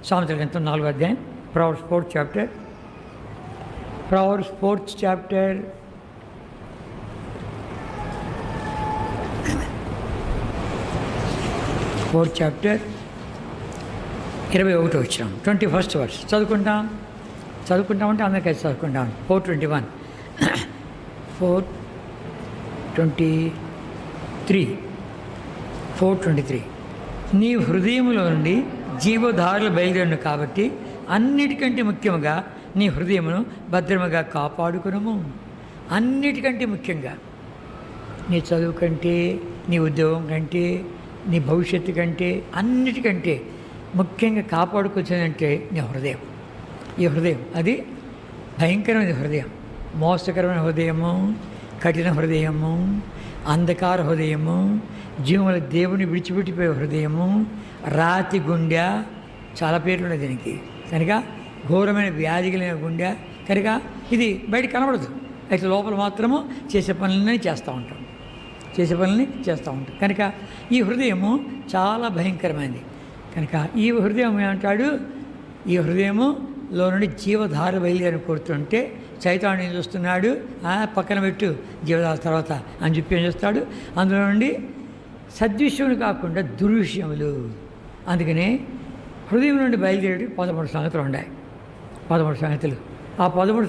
సామెతల గ్రంథం 4వ అధ్యాయం, Proverbs 4th chapter, Proverbs 4th chapter 4th chapter 21వ వచనం, 21st వర్స్ చదువుకుంటామంటే అందరికీ చదువుకుంటాం. 4:21, 4:23. నీ హృదయంలో నుండి జీవధారలు బయలుదేరును కాబట్టి అన్నిటికంటే ముఖ్యంగా నీ హృదయమును భద్రముగా కాపాడుకునము. అన్నిటికంటే ముఖ్యంగా నీ చదువు కంటే, నీ ఉద్యోగం కంటే, నీ భవిష్యత్తు కంటే, అన్నిటికంటే ముఖ్యంగా కాపాడుకొచ్చేదంటే నీ హృదయం. ఈ హృదయం అది భయంకరమైన హృదయం, మోసకరమైన హృదయము, కఠిన హృదయము, అంధకార హృదయము, జీవముల దేవుని విడిచిపెట్టిపోయే హృదయము, రాతి గుండె, చాలా పేర్లు ఉన్నాయి దీనికి. కనుక ఘోరమైన వ్యాధి కలిగిన గుండె. కనుక ఇది బయట కనబడదు, అయితే లోపల మాత్రము చేసే పనులన్నీ చేస్తూ ఉంటాం. కనుక ఈ హృదయము చాలా భయంకరమైనది. కనుక ఈ హృదయం ఏమంటాడు, ఈ హృదయములో నుండి జీవధార బయలుదేరి కొడుతుంటే చైతాన్ని ఏం చూస్తున్నాడు, పక్కన పెట్టు జీవధార తర్వాత అని చెప్పి ఏం చేస్తాడు, అందులో నుండి సద్విషయములు కాకుండా దుర్విషయములు. అందుకనే హృదయం నుండి బయలుదేరి 13 సంగతులు ఉన్నాయి. 13 సంగతులు. ఆ 13